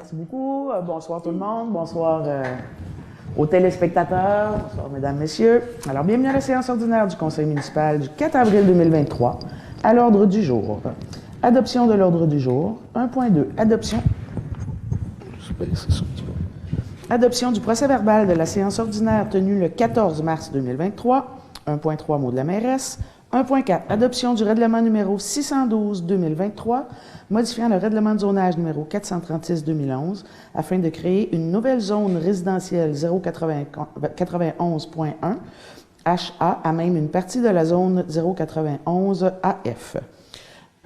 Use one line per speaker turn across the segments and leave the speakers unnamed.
Merci beaucoup. Bonsoir tout le monde. Bonsoir aux téléspectateurs. Bonsoir mesdames, messieurs. Alors, bienvenue à la séance ordinaire du Conseil municipal du 4 avril 2023. À l'ordre du jour. Adoption de l'ordre du jour. 1.2. Adoption du procès-verbal de la séance ordinaire tenue le 14 mars 2023. 1.3. Mot de la mairesse. 1.4. Adoption du règlement numéro 612-2023, modifiant le règlement de zonage numéro 436-2011 afin de créer une nouvelle zone résidentielle 091.1 HA à même une partie de la zone 091 AF.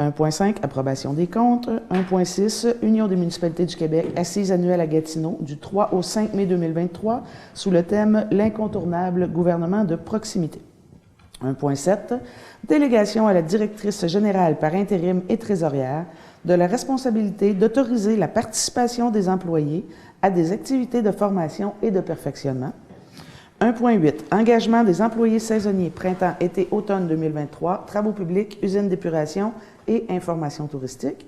1.5. Approbation des comptes. 1.6. Union des municipalités du Québec, assise annuelle à Gatineau, du 3 au 5 mai 2023, sous le thème « L'incontournable gouvernement de proximité ». 1.7. Délégation à la directrice générale par intérim et trésorière de la responsabilité d'autoriser la participation des employés à des activités de formation et de perfectionnement. 1.8. Engagement des employés saisonniers printemps-été-automne 2023, travaux publics, usines d'épuration et information touristique.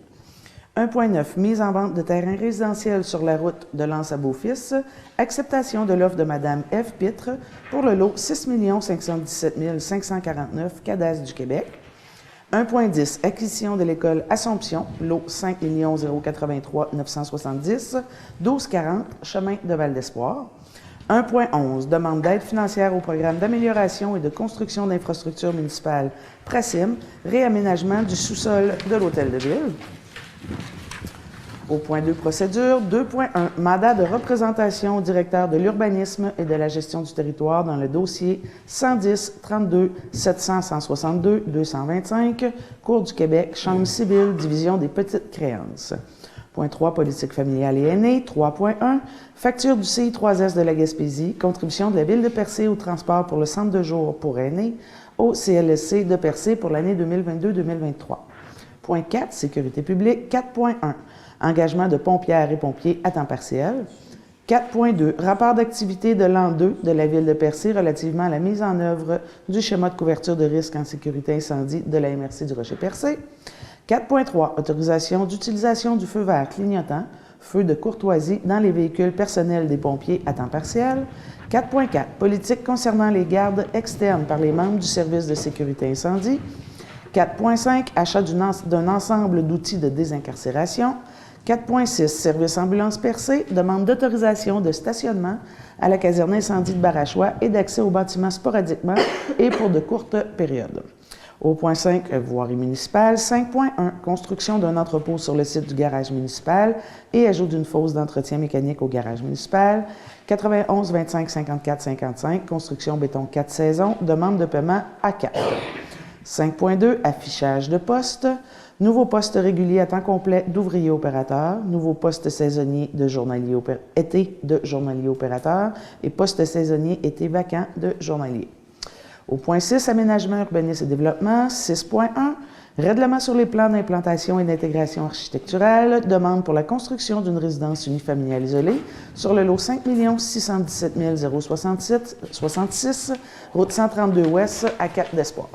1.9. Mise en vente de terrains résidentiels sur la route de Lens à Beaufils. Acceptation de l'offre de Mme F. Pitre pour le lot 6 517 549, Cadastre du Québec. 1.10. Acquisition de l'école Assomption, lot 5 083 970, 1240, chemin de Val-d'Espoir. 1.11. Demande d'aide financière au programme d'amélioration et de construction d'infrastructures municipales PRACIM, réaménagement du sous-sol de l'Hôtel de Ville. Au point 2, procédure. 2.1. Mandat de représentation au directeur de l'urbanisme et de la gestion du territoire dans le dossier 110-32-700-162-225, Cour du Québec, Chambre civile, division des petites créances. Point 3. Politique familiale et aînée. 3.1. Facture du CI3S de la Gaspésie, contribution de la Ville de Percé au transport pour le centre de jour pour aînés, au CLSC de Percé pour l'année 2022-2023. Point 4. Sécurité publique. 4.1. Engagement de pompières et pompiers à temps partiel. 4.2. Rapport d'activité de l'an 2 de la Ville de Percé relativement à la mise en œuvre du schéma de couverture de risque en sécurité incendie de la MRC du Rocher-Percé. 4.3. Autorisation d'utilisation du feu vert clignotant, feu de courtoisie dans les véhicules personnels des pompiers à temps partiel. 4.4. Politique concernant les gardes externes par les membres du service de sécurité incendie. 4.5. Achat d'un ensemble d'outils de désincarcération. 4.6. Service ambulance Percé, demande d'autorisation de stationnement à la caserne incendie de Barachois et d'accès au bâtiment sporadiquement et pour de courtes périodes. Au point 5, voirie municipale. 5.1. Construction d'un entrepôt sur le site du garage municipal et ajout d'une fosse d'entretien mécanique au garage municipal. 91 25 54 55. Construction béton 4 saisons. Demande de paiement à 4. 5.2. Affichage de postes. Nouveau poste régulier à temps complet d'ouvrier opérateur, nouveau poste saisonnier de journalier été de journalier opérateur et poste saisonnier été vacant de journalier. Au point 6, aménagement, urbanisme et développement. 6.1, règlement sur les plans d'implantation et d'intégration architecturale, demande pour la construction d'une résidence unifamiliale isolée sur le lot 5 617 066, route 132 ouest à Cap-d'Espoir.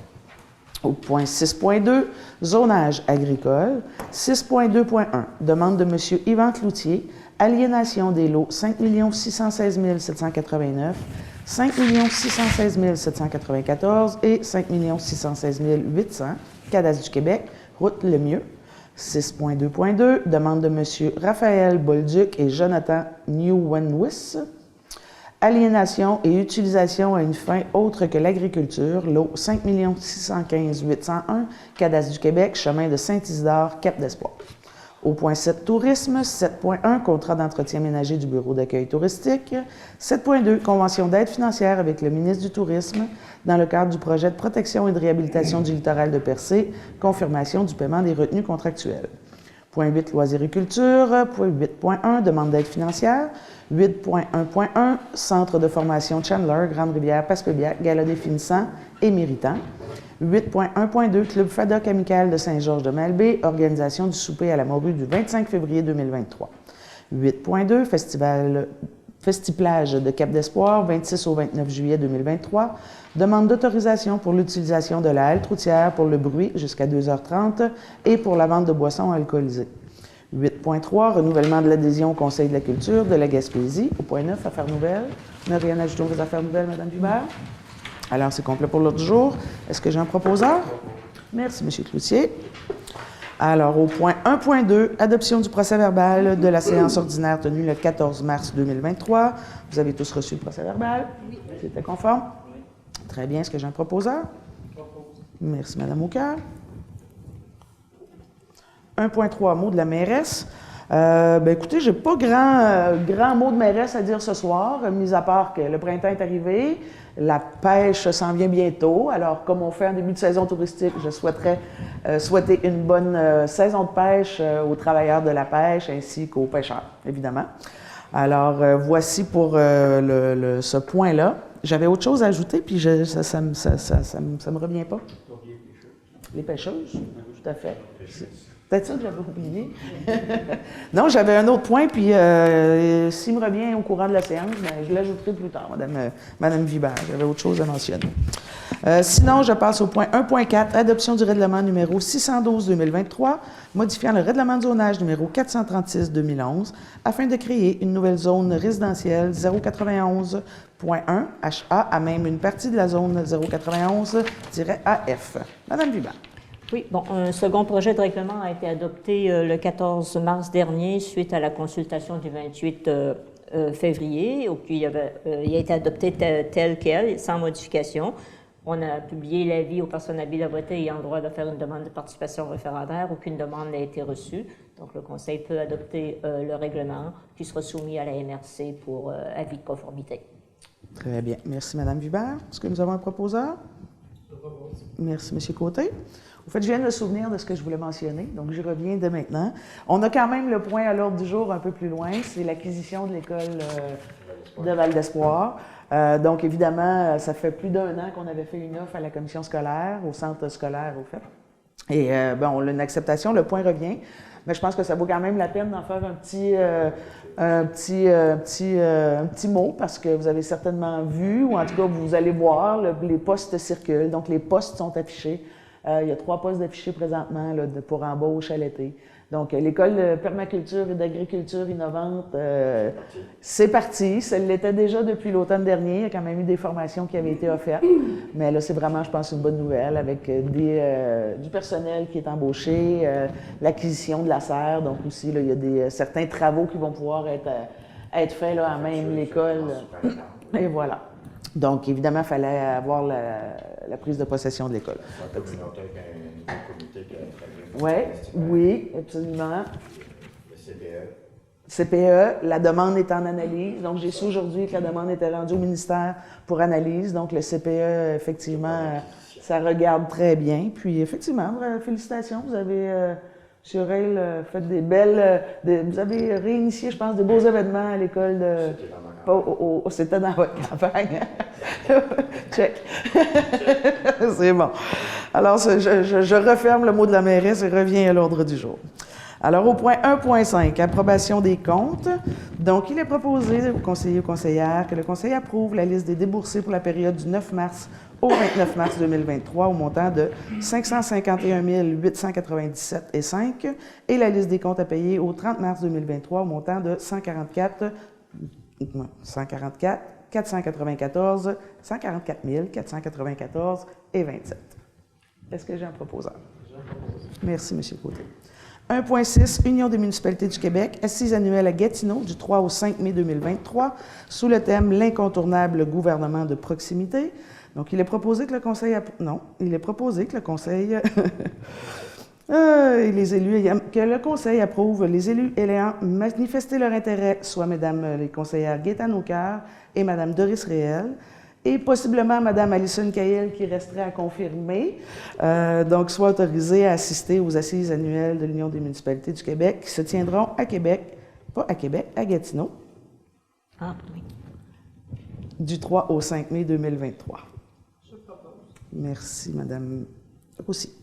Au point 6.2, zonage agricole. 6.2.1, demande de M. Yvan Cloutier, aliénation des lots 5 616 789, 5 616 794 et 5 616 800, Cadastre du Québec, route Lemieux. 6.2.2, demande de M. Raphaël Bolduc et Jonathan Newwenwis. Aliénation et utilisation à une fin autre que l'agriculture, lot 5 615 801, Cadastre du Québec, chemin de Saint-Isidore, Cap-d'Espoir. Au point 7, tourisme. 7.1, contrat d'entretien ménager du bureau d'accueil touristique. 7.2, convention d'aide financière avec le ministre du Tourisme dans le cadre du projet de protection et de réhabilitation du littoral de Percé, confirmation du paiement des retenues contractuelles. Point 8, loisirs et culture. Point 8.1, demande d'aide financière. 8.1.1, centre de formation Chandler, Grande-Rivière, Passepébiac, Gala des finissants et méritants. 8.1.2, Club FADOC amical de Saint-Georges-de-Malbaie, organisation du souper à la morue du 25 février 2023. 8.2, Festiplage de Cap-d'Espoir, 26 au 29 juillet 2023. Demande d'autorisation pour l'utilisation de la halte routière pour le bruit jusqu'à 2h30 et pour la vente de boissons alcoolisées. 8.3, renouvellement de l'adhésion au Conseil de la culture de la Gaspésie. Au point 9, affaires nouvelles. Ne rien ajouter aux affaires nouvelles, Mme Hubert. Alors, c'est complet pour l'ordre du jour. Est-ce que j'ai un proposeur? Merci, M. Cloutier. Alors, au point 1.2, adoption du procès-verbal de la séance ordinaire tenue le 14 mars 2023. Vous avez tous reçu le procès-verbal? Oui. C'était conforme? Oui. Très bien. Est-ce que j'ai un proposeur? Merci, Mme Aucoeur. 1.3, mot de la mairesse. Écoutez, je n'ai pas grand mot de mairesse à dire ce soir, mis à part que le printemps est arrivé, la pêche s'en vient bientôt. Alors, comme on fait en début de saison touristique, je souhaiterais souhaiter une bonne saison de pêche aux travailleurs de la pêche ainsi qu'aux pêcheurs, évidemment. Alors, voici pour ce point-là. J'avais autre chose à ajouter, puis ça me revient pas. Les pêcheuses, tout à fait. Peut-être ça que j'avais oublié. Non, j'avais un autre point, puis s'il me revient au courant de la séance, je l'ajouterai plus tard, Madame Vibert. J'avais autre chose à mentionner. Sinon, je passe au point 1.4, adoption du règlement numéro 612-2023, modifiant le règlement de zonage numéro 436-2011, afin de créer une nouvelle zone résidentielle 091.1 HA, à même une partie de la zone 091-AF. Madame Vibert.
Oui, bon, un second projet de règlement a été adopté le 14 mars dernier suite à la consultation du 28 février, où il a été adopté tel quel, sans modification. On a publié l'avis aux personnes habiles à voter ayant le droit de faire une demande de participation référendaire. Aucune demande n'a été reçue. Donc, le Conseil peut adopter le règlement qui sera soumis à la MRC pour avis de conformité.
Très bien. Merci, Mme Vibert. Est-ce que nous avons un proposeur? Merci, M. Côté. Au fait, je viens de me souvenir de ce que je voulais mentionner, donc j'y reviens dès maintenant. On a quand même le point à l'ordre du jour un peu plus loin, c'est l'acquisition de l'école de Val d'Espoir. Donc, évidemment, ça fait plus d'1 an qu'on avait fait une offre à la commission scolaire, au centre scolaire, au fait. Et on a une acceptation, le point revient, mais je pense que ça vaut quand même la peine d'en faire un petit mot, parce que vous avez certainement vu, ou en tout cas, vous allez voir, les postes circulent, donc les postes sont affichés. Il y a 3 postes d'affichés présentement là, pour embauche à l'été. Donc, l'école de permaculture et d'agriculture innovante, c'est parti. Ça l'était déjà depuis l'automne dernier. Il y a quand même eu des formations qui avaient été offertes. Mais là, c'est vraiment, je pense, une bonne nouvelle avec du personnel qui est embauché, l'acquisition de la serre. Donc, aussi, là, il y a certains travaux qui vont pouvoir être faits là, à même l'école. Et voilà. Donc, évidemment, il fallait avoir la prise de possession de l'école.
C'est un communautaire avec un comité qui a
oui, absolument.
Le CPE.
CPE, la demande est en analyse. Donc, j'ai su aujourd'hui que la demande était rendue au ministère pour analyse. Donc, le CPE, effectivement, ça regarde très bien. Puis, effectivement, félicitations. Vous avez, M. Reil, fait des belles... vous avez réinitié, je pense, de beaux événements à l'école de... C'était dans votre campagne. Check. C'est bon. Alors, je referme le mot de la mairesse et reviens à l'ordre du jour. Alors, au point 1.5, approbation des comptes. Donc, il est proposé aux conseillers et aux conseillères que le Conseil approuve la liste des déboursés pour la période du 9 mars au 29 mars 2023 au montant de 551 897,5 et la liste des comptes à payer au 30 mars 2023 au montant de 144 494 et 27. Est-ce que j'ai un proposeur? Merci, M. Côté. 1.6, Union des municipalités du Québec, assise annuelle à Gatineau du 3 au 5 mai 2023, sous le thème « L'incontournable gouvernement de proximité ». Donc, il est proposé que le Conseil... que le Conseil approuve les élus ayant manifesté leur intérêt, soit Mesdames les conseillères Gaétane Aucoeur et Madame Doris Réel, et possiblement Madame Alison Cahill qui resterait à confirmer, donc soit autorisée à assister aux assises annuelles de l'Union des municipalités du Québec qui se tiendront à Québec, pas à Québec, à Gatineau, du 3 au 5 mai 2023. Je propose. Merci, Madame aussi.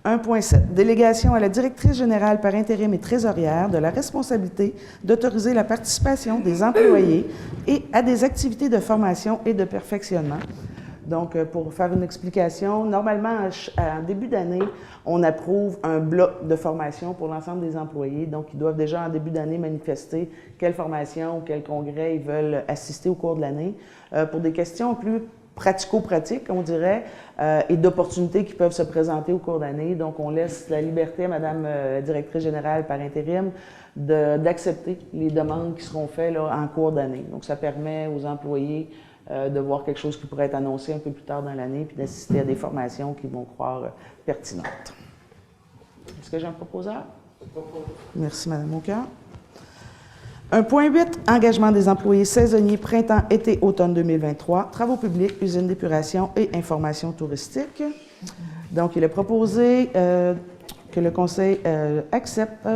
1.7. Délégation à la directrice générale par intérim et trésorière de la responsabilité d'autoriser la participation des employés et à des activités de formation et de perfectionnement. Donc, pour faire une explication, normalement, en début d'année, on approuve un bloc de formation pour l'ensemble des employés. Donc, ils doivent déjà, en début d'année, manifester quelle formation ou quel congrès ils veulent assister au cours de l'année. Pour des questions plus pratico-pratiques, on dirait, et d'opportunités qui peuvent se présenter au cours d'année. Donc, on laisse la liberté à Madame la directrice générale par intérim d'accepter les demandes qui seront faites là, en cours d'année. Donc, ça permet aux employés de voir quelque chose qui pourrait être annoncé un peu plus tard dans l'année, puis d'assister à des formations qu'ils vont croire pertinentes. Est-ce que j'ai un proposeur? Merci, Mme Aucoeur. 1.8, engagement des employés saisonniers printemps, été, automne 2023, travaux publics, usines d'épuration et information touristique. Donc, il est proposé que le Conseil accepte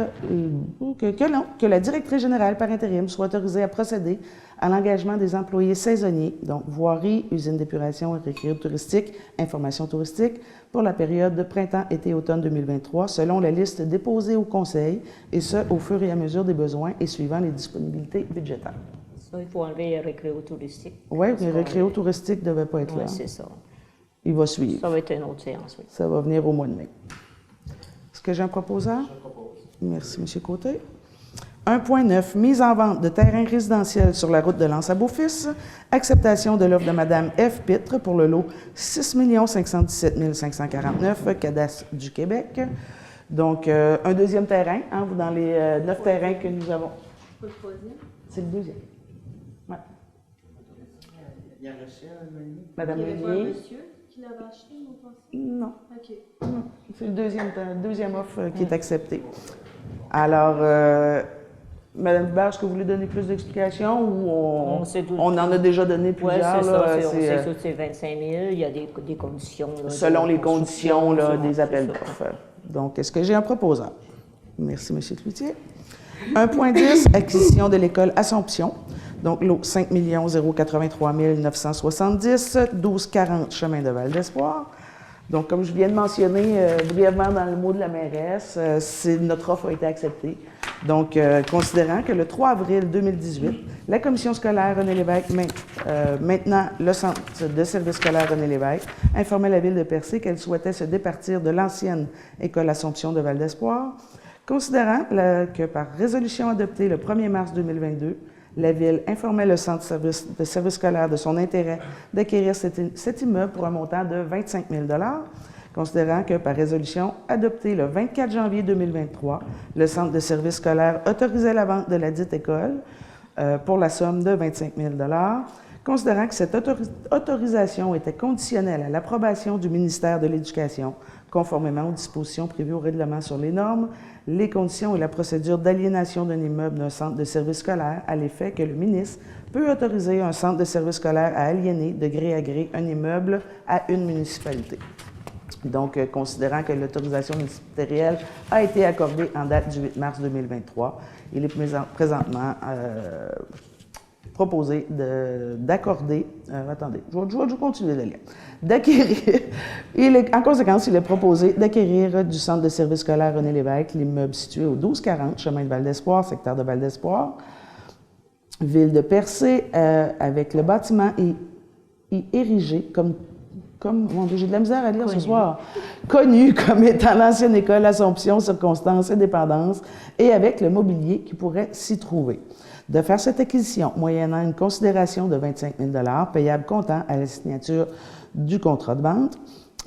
que la directrice générale par intérim soit autorisée à procéder à l'engagement des employés saisonniers, donc voirie, usine d'épuration et récréation touristique, information touristique, pour la période de printemps, été, automne 2023, selon la liste déposée au Conseil, et ce, au fur et à mesure des besoins et suivant les disponibilités budgétaires.
Ça, il faut enlever récréation touristique.
Oui, mais récréation touristique ne devait pas être là.
Oui, c'est ça.
Il va suivre.
Ça va être une autre séance, oui.
Ça va venir au mois de mai. Est-ce que j'ai un proposeur? Je propose. Merci, M. Côté. 1.9, mise en vente de terrains résidentiels sur la route de Lens à Beaufils. Acceptation de l'offre de Mme F. Pitre pour le lot 6 517 549, cadastre du Québec. Donc, un deuxième terrain, hein, dans les 9 terrains que nous avons.
Le troisième?
C'est le deuxième. Ouais.
Il y a reçu un menu.
Madame
Il y avait pas un
Meunier?
monsieur qui l'avait acheté, vous pensez?
Non.
OK.
Non. C'est le deuxième offre qui est acceptée. Alors, Madame Hubert, est-ce que vous voulez donner plus d'explications ou on en a déjà donné
Oui,
plusieurs?
c'est
là,
ça. On sait que c'est 25 000. Il y a des conditions. Là,
selon les conditions là, des appels
ça.
d'offres. Donc, est-ce que j'ai un proposeur? Merci, M. Cloutier. 1.10, acquisition de l'école Assomption. Donc, lot 5 083 970, 1240 chemin de Val-d'Espoir. Donc, comme je viens de mentionner brièvement dans le mot de la mairesse, notre offre a été acceptée. Donc, considérant que le 3 avril 2018, la commission scolaire René Lévesque, maintenant le centre de service scolaire René Lévesque, informait la ville de Percé qu'elle souhaitait se départir de l'ancienne école Assomption de Val-d'Espoir, considérant que par résolution adoptée le 1er mars 2022, la Ville informait le centre de service scolaire de son intérêt d'acquérir cet immeuble pour un montant de 25 000 $, considérant que par résolution adoptée le 24 janvier 2023, le centre de service scolaire autorisait la vente de la dite école pour la somme de 25 000 $, considérant que cette autorisation était conditionnelle à l'approbation du ministère de l'Éducation, conformément aux dispositions prévues au règlement sur les normes, les conditions et la procédure d'aliénation d'un immeuble d'un centre de service scolaire à l'effet que le ministre peut autoriser un centre de service scolaire à aliéner de gré à gré un immeuble à une municipalité. Donc, considérant que l'autorisation ministérielle a été accordée en date du 8 mars 2023, il est présentement proposé d'accorder, attendez, je vais continuer le lien, d'acquérir, en conséquence, il est proposé d'acquérir du centre de service scolaire René Lévesque, l'immeuble situé au 1240, chemin de Val-d'Espoir, secteur de Val-d'Espoir, ville de Percé, avec le bâtiment érigé comme mon Dieu, j'ai de la misère à lire ce soir, connu comme étant l'ancienne école Assomption, Circonstance et Dépendance, et avec le mobilier qui pourrait s'y trouver. De faire cette acquisition moyennant une considération de 25 000 $ payable comptant à la signature du contrat de vente,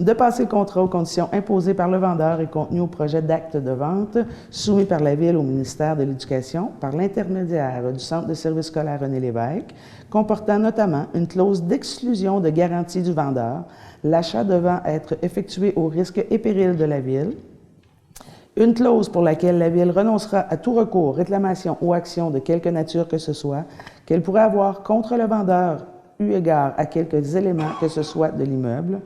de passer le contrat aux conditions imposées par le vendeur et contenues au projet d'acte de vente soumis par la Ville au ministère de l'Éducation par l'intermédiaire du Centre de service scolaire René Lévesque, comportant notamment une clause d'exclusion de garantie du vendeur, l'achat devant être effectué au risque et péril de la Ville, une clause pour laquelle la Ville renoncera à tout recours, réclamation ou action de quelque nature que ce soit, qu'elle pourrait avoir contre le vendeur eu égard à quelques éléments que ce soit de l'immeuble,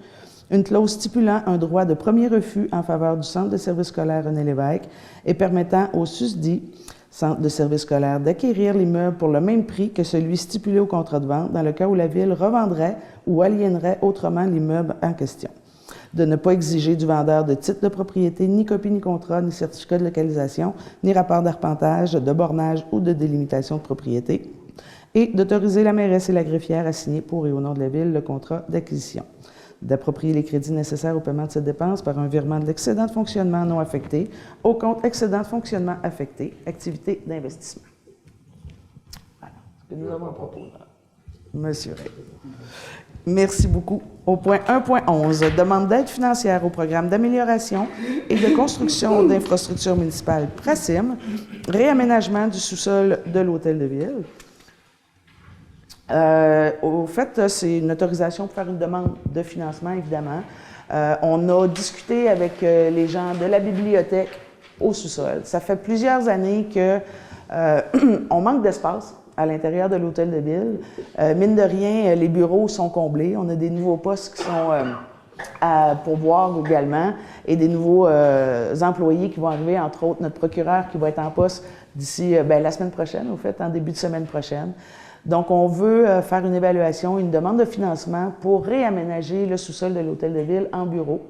une clause stipulant un droit de premier refus en faveur du Centre de service scolaire René Lévesque et permettant au susdit Centre de service scolaire d'acquérir l'immeuble pour le même prix que celui stipulé au contrat de vente dans le cas où la Ville revendrait ou aliénerait autrement l'immeuble en question. De ne pas exiger du vendeur de titre de propriété, ni copie, ni contrat, ni certificat de localisation, ni rapport d'arpentage, de bornage ou de délimitation de propriété, et d'autoriser la mairesse et la greffière à signer pour et au nom de la Ville le contrat d'acquisition. D'approprier les crédits nécessaires au paiement de cette dépense par un virement de l'excédent de fonctionnement non affecté au compte excédent de fonctionnement affecté, activité d'investissement. Voilà ce que nous avons proposé. Monsieur Ray. Merci beaucoup. Au point 1.11, demande d'aide financière au programme d'amélioration et de construction d'infrastructures municipales PRACIM, réaménagement du sous-sol de l'Hôtel de Ville. Au fait, c'est une autorisation pour faire une demande de financement, évidemment. On a discuté avec les gens de la bibliothèque au sous-sol. Ça fait plusieurs années qu'on manque d'espace à l'intérieur de l'Hôtel de Ville. Mine de rien, les bureaux sont comblés. On a des nouveaux postes qui sont à pourvoir également et des nouveaux employés qui vont arriver, entre autres notre procureur qui va être en poste d'ici la semaine prochaine, au fait, en début de semaine prochaine. Donc, on veut faire une évaluation, une demande de financement pour réaménager le sous-sol de l'Hôtel de Ville en bureau.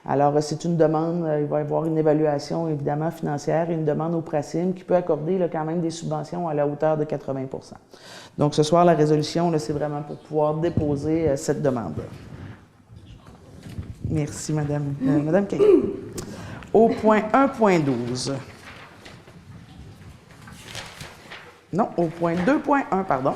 Alors, c'est une demande, il va y avoir une évaluation évidemment financière et une demande au PRACIM qui peut accorder quand même des subventions à la hauteur de 80 %. Donc, ce soir, la résolution, c'est vraiment pour pouvoir déposer cette demande. Merci, Madame. Madame Caillé. Au point 1.12. Non, au point 2.1, pardon.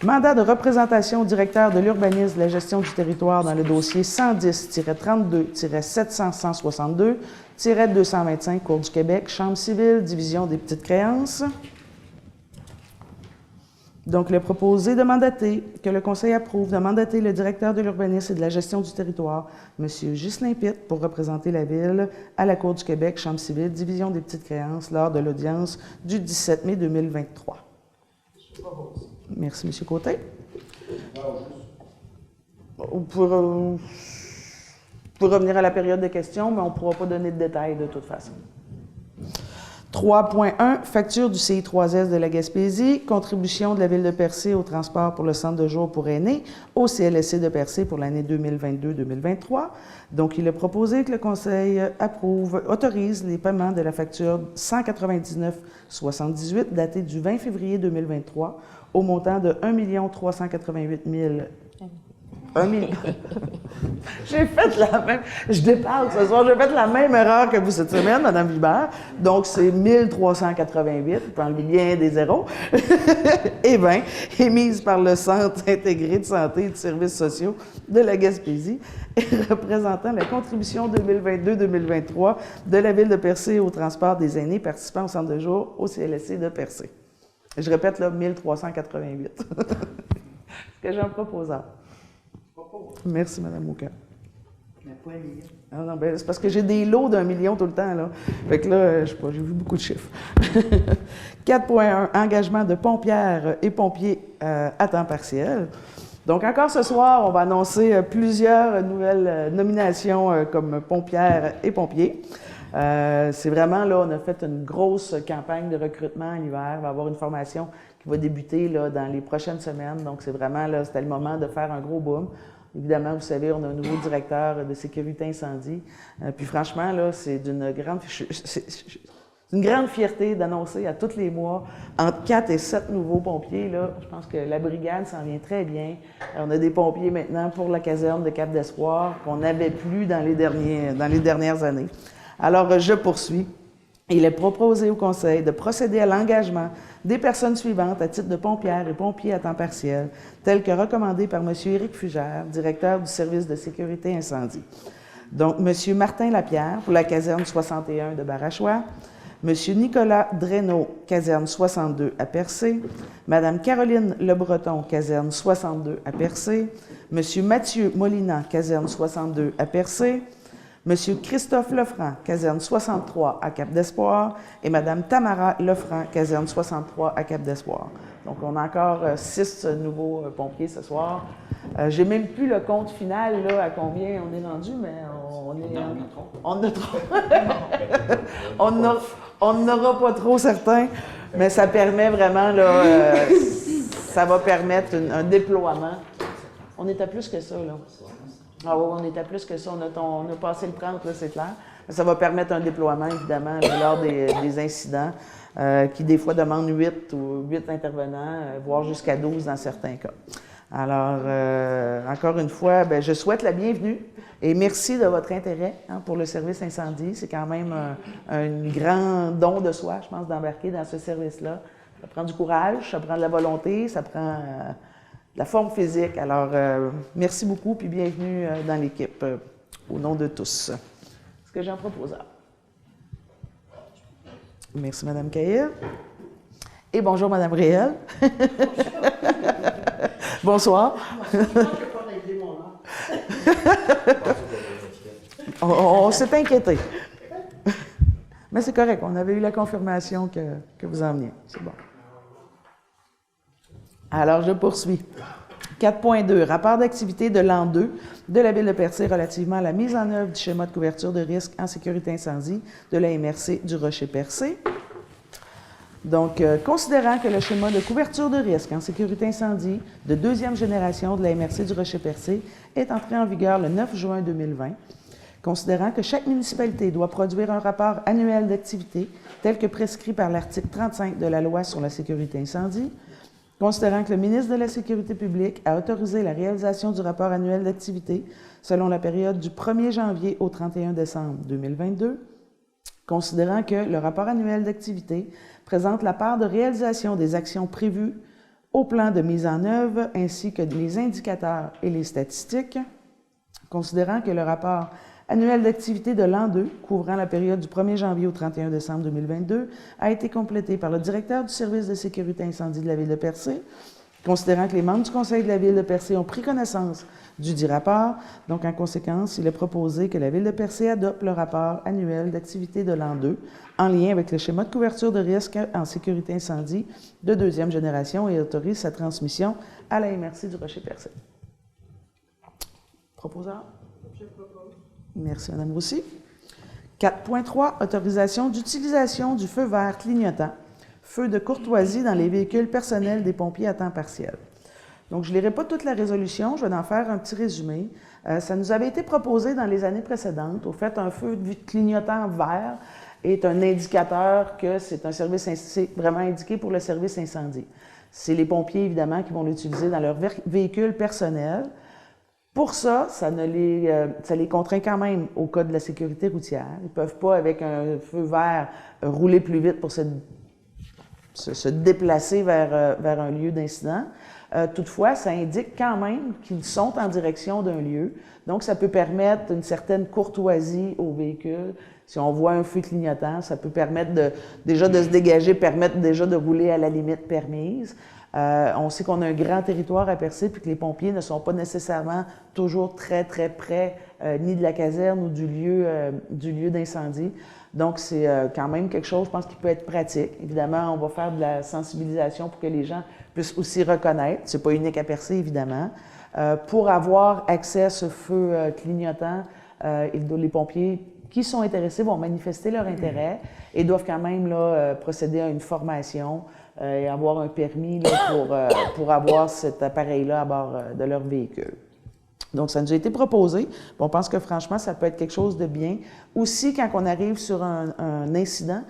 Mandat de représentation au directeur de l'urbanisme de la gestion du territoire dans le dossier 110-32-700-162-225 Cour du Québec, Chambre civile, division des petites créances. Donc, le proposé de mandater, que le Conseil approuve, de mandater le directeur de l'urbanisme et de la gestion du territoire, M. Ghislain Pitt, pour représenter la Ville à la Cour du Québec, Chambre civile, division des petites créances, lors de l'audience du 17 mai 2023. Merci, M. Côté. Vous pouvez revenir à la période de questions, mais on ne pourra pas donner de détails de toute façon. 3.1, facture du CI3S de la Gaspésie, contribution de la Ville de Percé au transport pour le centre de jour pour aînés, au CLSC de Percé pour l'année 2022-2023. Donc, il est proposé que le Conseil autorise les paiements de la facture 199,78 datée du 20 février 2023 au montant de 1 388 000. 1 million. J'ai fait la même. Je déparle ce soir. J'ai fait la même erreur que vous cette semaine, Mme Vibert. Donc, c'est 1388. Vous pouvez enlever bien des zéros. Et 20, émise par le Centre intégré de santé et de services sociaux de la Gaspésie et représentant la contribution 2022-2023 de la Ville de Percé au transport des aînés participant au centre de jour au CLSC de Percé. Je répète là, 1388. Ce que j'en propose. Merci, Mme Mouka.
Mais pas 1 million.
Ah non, ben, c'est parce que j'ai des lots d'1 million tout le temps, là. Fait que là, je sais pas, j'ai vu beaucoup de chiffres. 4.1, engagement de pompières et pompiers à temps partiel. Donc, encore ce soir, on va annoncer plusieurs nouvelles nominations comme pompières et pompiers. C'est vraiment, là, on a fait une grosse campagne de recrutement en hiver. Il va y avoir une formation qui va débuter là, dans les prochaines semaines. Donc, c'est vraiment, là, c'était le moment de faire un gros boom. Évidemment, vous savez, on a un nouveau directeur de sécurité incendie. Puis franchement, là, c'est d'une grande... une grande fierté d'annoncer à tous les mois, entre 4 et 7 nouveaux pompiers. Là, je pense que la brigade s'en vient très bien. On a des pompiers maintenant pour la caserne de Cap d'Espoir qu'on n'avait plus dans les dernières années. Alors, je poursuis. Il est proposé au Conseil de procéder à l'engagement des personnes suivantes à titre de pompières et pompiers à temps partiel, tels que recommandé par M. Éric Fugère, directeur du service de sécurité incendie. Donc, M. Martin Lapierre pour la caserne 61 de Barachois, M. Nicolas Drainot, caserne 62 à Percé, Mme Caroline Lebreton, caserne 62 à Percé, M. Mathieu Molina, caserne 62 à Percé, M. Christophe Lefranc, caserne 63 à Cap d'Espoir, et Mme Tamara Lefranc, caserne 63 à Cap d'Espoir. Donc, on a encore 6 nouveaux pompiers ce soir. J'ai même plus le compte final, là, à combien on est rendu, mais on n'aura pas trop certains, mais ça permet vraiment, là, ça va permettre un déploiement. On est à plus que ça, là. Ah oui, on est à plus que ça. On a passé le 30, là, c'est clair. Ça va permettre un déploiement, évidemment, lors des incidents qui, des fois, demandent 8 intervenants, voire jusqu'à 12 dans certains cas. Alors, encore une fois, bien, je souhaite la bienvenue et merci de votre intérêt pour le service incendie. C'est quand même un grand don de soi, je pense, d'embarquer dans ce service-là. Ça prend du courage, ça prend de la volonté, ça prend de la forme physique. Alors, merci beaucoup puis bienvenue dans l'équipe au nom de tous. Est-ce que j'en propose? Merci, Mme Cahill. Et bonjour, Mme Réel. Bonsoir. On s'est inquiété. Mais c'est correct, on avait eu la confirmation que vous en veniez. C'est bon. Alors, je poursuis. 4.2, rapport d'activité de l'an 2 de la Ville de Percé relativement à la mise en œuvre du schéma de couverture de risque en sécurité incendie de la MRC du Rocher-Percé. Donc, considérant que le schéma de couverture de risque en sécurité incendie de deuxième génération de la MRC du Rocher-Percé est entré en vigueur le 9 juin 2020, considérant que chaque municipalité doit produire un rapport annuel d'activité tel que prescrit par l'article 35 de la Loi sur la sécurité incendie, considérant que le ministre de la Sécurité publique a autorisé la réalisation du rapport annuel d'activité selon la période du 1er janvier au 31 décembre 2022, considérant que le rapport annuel d'activité présente la part de réalisation des actions prévues au plan de mise en œuvre ainsi que les indicateurs et les statistiques, considérant que le rapport annuel d'activité de l'an 2, couvrant la période du 1er janvier au 31 décembre 2022, a été complété par le directeur du service de sécurité incendie de la Ville de Percé, considérant que les membres du Conseil de la Ville de Percé ont pris connaissance du dit rapport. Donc, en conséquence, il est proposé que la Ville de Percé adopte le rapport annuel d'activité de l'an 2 en lien avec le schéma de couverture de risque en sécurité incendie de deuxième génération et autorise sa transmission à la MRC du Rocher-Percé. Proposeur?
Je propose.
Merci, Mme Roussy. 4.3, autorisation d'utilisation du feu vert clignotant, feu de courtoisie dans les véhicules personnels des pompiers à temps partiel. Donc, je ne lirai pas toute la résolution, je vais en faire un petit résumé. Ça nous avait été proposé dans les années précédentes. Au fait, un feu clignotant vert est un indicateur que c'est un service, c'est vraiment indiqué pour le service incendie. C'est les pompiers, évidemment, qui vont l'utiliser dans leur véhicule personnel. Pour ça, ça les contraint quand même au code de la sécurité routière. Ils ne peuvent pas, avec un feu vert, rouler plus vite pour se déplacer vers un lieu d'incident. Toutefois, ça indique quand même qu'ils sont en direction d'un lieu. Donc, ça peut permettre une certaine courtoisie au véhicule. Si on voit un feu clignotant, ça peut permettre déjà de se dégager, permettre déjà de rouler à la limite permise. On sait qu'on a un grand territoire à Percé puis que les pompiers ne sont pas nécessairement toujours très, très près ni de la caserne ou du lieu d'incendie. Donc, c'est quand même quelque chose, je pense, qui peut être pratique. Évidemment, on va faire de la sensibilisation pour que les gens puissent aussi reconnaître. Ce n'est pas unique à Percé, évidemment. Pour avoir accès à ce feu clignotant, les pompiers qui sont intéressés vont manifester leur intérêt et doivent quand même là, procéder à une formation et avoir un permis là, pour avoir cet appareil-là à bord de leur véhicule. Donc, ça nous a été proposé. On pense que franchement, ça peut être quelque chose de bien. Aussi, quand on arrive sur un incident,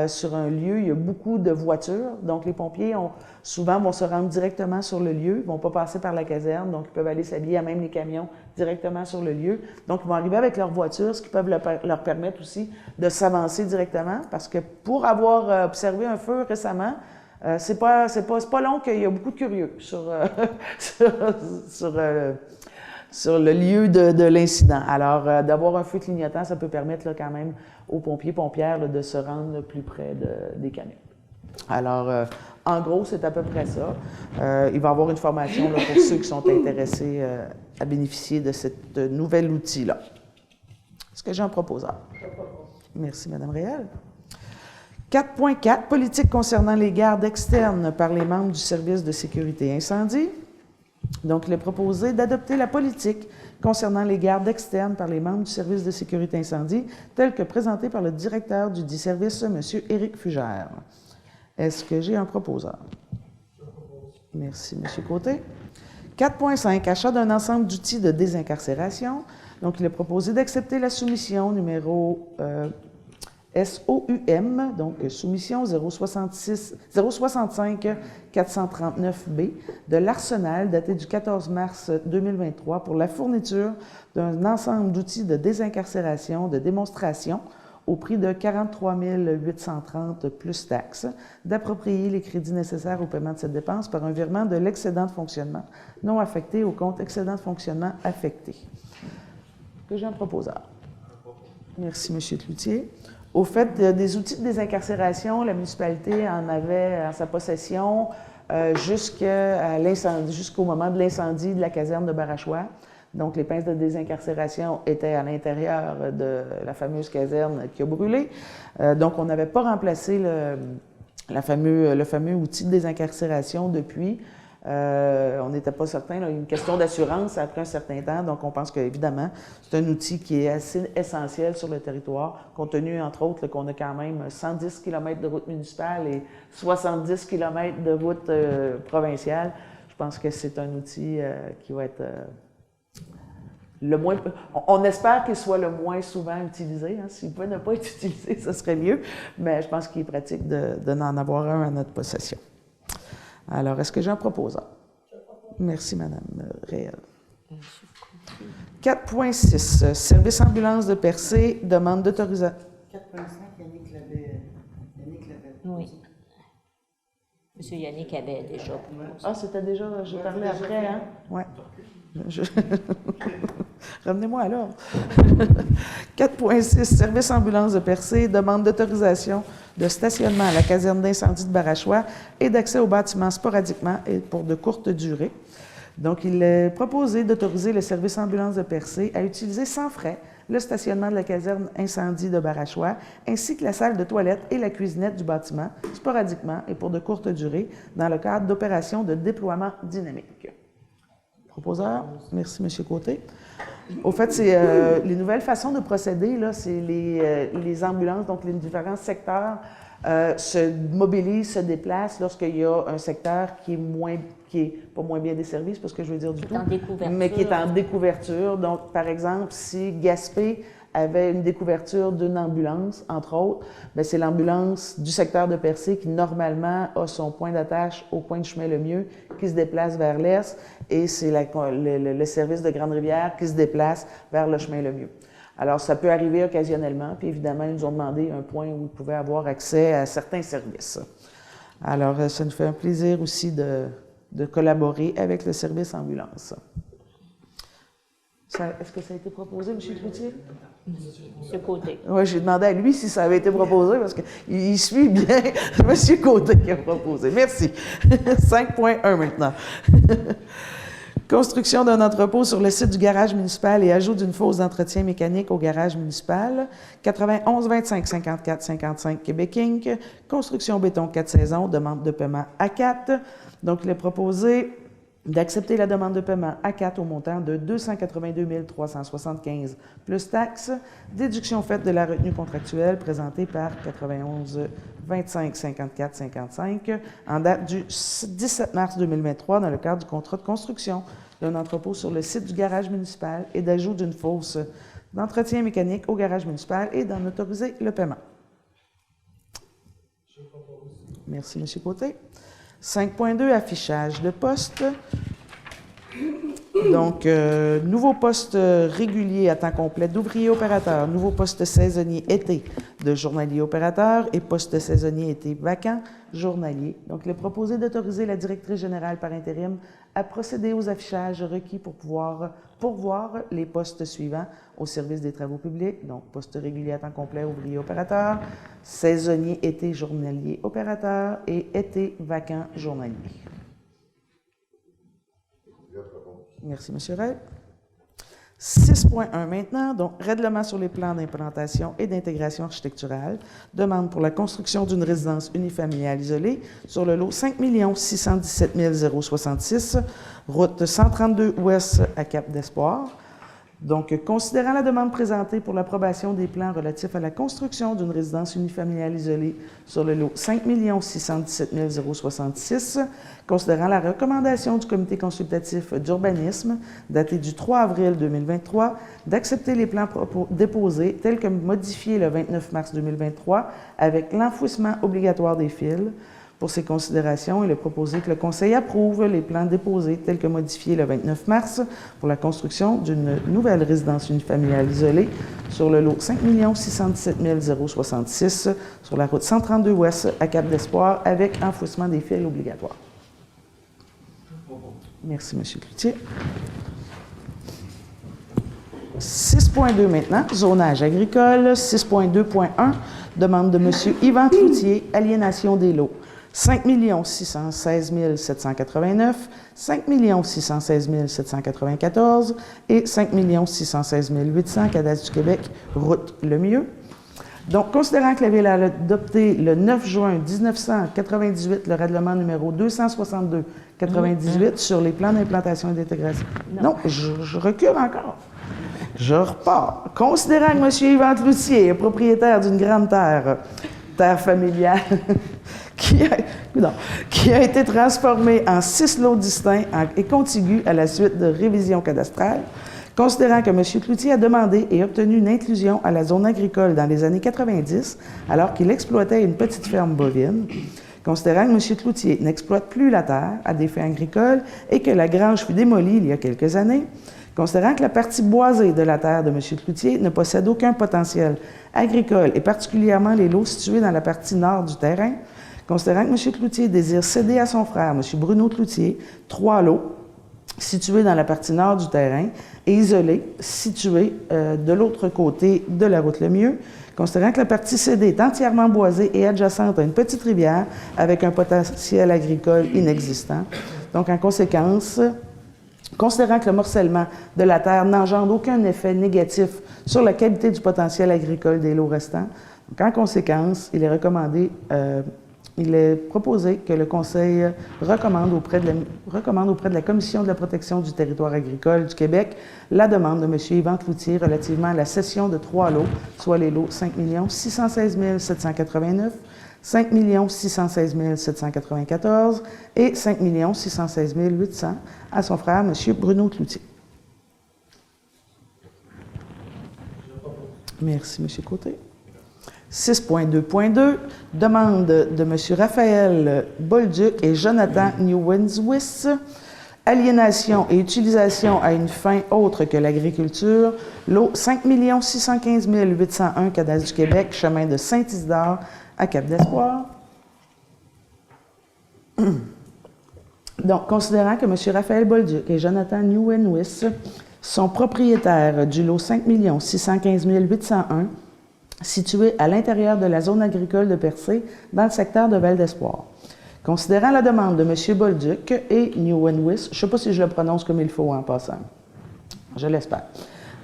sur un lieu, il y a beaucoup de voitures. Donc, les pompiers souvent vont se rendre directement sur le lieu. Ils ne vont pas passer par la caserne. Donc, ils peuvent aller s'habiller à même les camions directement sur le lieu. Donc, ils vont arriver avec leur voiture, ce qui peut leur permettre aussi de s'avancer directement. Parce que pour avoir observé un feu récemment, c'est pas long qu'il y a beaucoup de curieux sur le lieu de l'incident. Alors, d'avoir un feu clignotant, ça peut permettre là, quand même aux pompiers-pompières là, de se rendre plus près des camions. Alors, en gros, c'est à peu près ça. Il va y avoir une formation là, pour ceux qui sont intéressés à bénéficier de ce nouvel outil-là. Est-ce que j'ai un proposeur? Merci, Mme Réel. 4.4, politique concernant les gardes externes par les membres du service de sécurité incendie. Donc, il est proposé d'adopter la politique concernant les gardes externes par les membres du service de sécurité incendie, telle que présentée par le directeur du dit service, M. Éric Fugère. Est-ce que j'ai un proposeur? Merci, M. Côté. 4.5, achat d'un ensemble d'outils de désincarcération. Donc, il est proposé d'accepter la soumission numéro SOUM, donc soumission 065-439B de l'Arsenal, datée du 14 mars 2023, pour la fourniture d'un ensemble d'outils de désincarcération, de démonstration, au prix de 43 830 plus taxes, d'approprier les crédits nécessaires au paiement de cette dépense par un virement de l'excédent de fonctionnement non affecté au compte excédent de fonctionnement affecté. Que j'ai un proposeur. Merci, M. Cloutier. Au fait, des outils de désincarcération, la municipalité en avait en sa possession jusqu'au moment de l'incendie de la caserne de Barachois. Donc, les pinces de désincarcération étaient à l'intérieur de la fameuse caserne qui a brûlé. Donc, on n'avait pas remplacé le fameux outil de désincarcération depuis. On n'était pas certain, il y a une question d'assurance après un certain temps, donc on pense qu'évidemment, c'est un outil qui est assez essentiel sur le territoire, compte tenu, entre autres, qu'on a quand même 110 km de route municipale et 70 km de route provinciale. Je pense que c'est un outil qui va être le moins... On espère qu'il soit le moins souvent utilisé. Hein. S'il peut ne pas être utilisé, ce serait mieux, mais je pense qu'il est pratique de n'en avoir un à notre possession. Alors, est-ce que j'ai un proposeur? Merci, Mme Réel. 4.6, service ambulance de Percé, demande d'autorisation.
4.5, Yannick l'avait.
Oui. M. Yannick avait déjà.
Ah, c'était déjà, j'ai parlé après, hein? Oui. Ramenez-moi à l'ordre. 4.6, service ambulance de Percé, demande d'autorisation de stationnement à la caserne d'incendie de Barachois et d'accès au bâtiment sporadiquement et pour de courtes durées. Donc, il est proposé d'autoriser le service ambulance de Percé à utiliser sans frais le stationnement de la caserne incendie de Barachois, ainsi que la salle de toilette et la cuisinette du bâtiment, sporadiquement et pour de courtes durées, dans le cadre d'opérations de déploiement dynamique. Proposeur, merci, M. Côté. Au fait, c'est les nouvelles façons de procéder, là, c'est les ambulances, donc les différents secteurs se mobilisent, se déplacent lorsqu'il y a un secteur qui est pas moins bien desservi, c'est pas ce que je veux dire du tout, mais qui est en découverture. Donc, par exemple, si Gaspé avait une découverture d'une ambulance, entre autres, bien, c'est l'ambulance du secteur de Percé qui, normalement, a son point d'attache au coin de chemin Lemieux, qui se déplace vers l'est, et c'est le service de Grande-Rivière qui se déplace vers le chemin Lemieux. Alors, ça peut arriver occasionnellement, puis évidemment, ils nous ont demandé un point où ils pouvaient avoir accès à certains services. Alors, ça nous fait un plaisir aussi de collaborer avec le service ambulance. Est-ce que ça a été proposé, M. Cloutier?
M. Côté.
Oui, j'ai demandé à lui si ça avait été proposé parce qu'il suit bien M. Côté qui a proposé. Merci. 5.1 maintenant. Construction d'un entrepôt sur le site du garage municipal et ajout d'une fosse d'entretien mécanique au garage municipal. 91 25 54 55 Québec Inc. Construction béton 4 saisons, demande de paiement A4. Donc, il est proposé d'accepter la demande de paiement A4 au montant de 282 375 plus taxes, déduction faite de la retenue contractuelle présentée par 91 25 54 55 en date du 17 mars 2023 dans le cadre du contrat de construction d'un entrepôt sur le site du garage municipal et d'ajout d'une fosse d'entretien mécanique au garage municipal et d'en autoriser le paiement. Merci, M. Côté. 5.2, affichage de poste. Donc, nouveau poste régulier à temps complet d'ouvrier opérateur, nouveau poste saisonnier été de journalier opérateur et poste saisonnier été vacant journalier. Donc, il est proposé d'autoriser la directrice générale par intérim à procéder aux affichages requis pour pouvoir pourvoir les postes suivants au service des travaux publics. Donc, poste régulier à temps complet ouvrier opérateur, saisonnier été journalier opérateur et été vacant journalier. Merci, M. Ray. 6.1 maintenant, donc règlement sur les plans d'implantation et d'intégration architecturale, demande pour la construction d'une résidence unifamiliale isolée sur le lot 5 617 066, route 132 ouest à Cap d'Espoir. Donc, considérant la demande présentée pour l'approbation des plans relatifs à la construction d'une résidence unifamiliale isolée sur le lot 5 617 066, considérant la recommandation du comité consultatif d'urbanisme daté du 3 avril 2023 d'accepter les plans déposés tels que modifiés le 29 mars 2023 avec l'enfouissement obligatoire des fils. Pour ces considérations, il est proposé que le Conseil approuve les plans déposés tels que modifiés le 29 mars pour la construction d'une nouvelle résidence unifamiliale isolée sur le lot 5 617 066 sur la route 132 Ouest à Cap-d'Espoir avec enfouissement des fils obligatoire. Merci, M. Cloutier. 6.2 maintenant, zonage agricole. 6.2.1, demande de M. Yvan Cloutier, aliénation des lots. 5 616 789, 5 616 794 et 5 616 800, cadastre du Québec, route le mieux. Donc, considérant que la Ville a adopté le 9 juin 1998 le règlement numéro 262-98 sur les plans d'implantation et d'intégration. Non, je recule encore. Je repars. Considérant que M. Yvan Cloutier est propriétaire d'une grande terre familiale, qui a été transformée en 6 lots distincts et contigus à la suite de révisions cadastrales, considérant que M. Cloutier a demandé et obtenu une inclusion à la zone agricole dans les années 90, alors qu'il exploitait une petite ferme bovine, considérant que M. Cloutier n'exploite plus la terre à des fins agricoles et que la grange fut démolie il y a quelques années, considérant que la partie boisée de la terre de M. Cloutier ne possède aucun potentiel agricole et particulièrement les lots situés dans la partie nord du terrain, considérant que M. Cloutier désire céder à son frère, M. Bruno Cloutier, 3 lots situés dans la partie nord du terrain et isolés, situés de l'autre côté de la route Lemieux, considérant que la partie cédée est entièrement boisée et adjacente à une petite rivière avec un potentiel agricole inexistant. Donc, en conséquence, considérant que le morcellement de la terre n'engendre aucun effet négatif sur la qualité du potentiel agricole des lots restants, donc en conséquence, il est proposé que le Conseil recommande auprès de la Commission de la protection du territoire agricole du Québec la demande de M. Yvan Cloutier relativement à la cession de 3 lots, soit les lots 5 616 789, 5 616 794 et 5 616 800 à son frère, M. Bruno Cloutier. Merci, M. Côté. 6.2.2, demande de M. Raphaël Bolduc et Jonathan Newenswis, aliénation et utilisation à une fin autre que l'agriculture, lot 5 615 801, cadastre du Québec, chemin de Saint-Isidore à Cap-d'Espoir. Donc, considérant que M. Raphaël Bolduc et Jonathan Newenswis sont propriétaires du lot 5 615 801, situé à l'intérieur de la zone agricole de Percé, dans le secteur de Val-d'Espoir. Considérant la demande de M. Bolduc et Newenswis, je ne sais pas si je le prononce comme il faut en passant, je l'espère,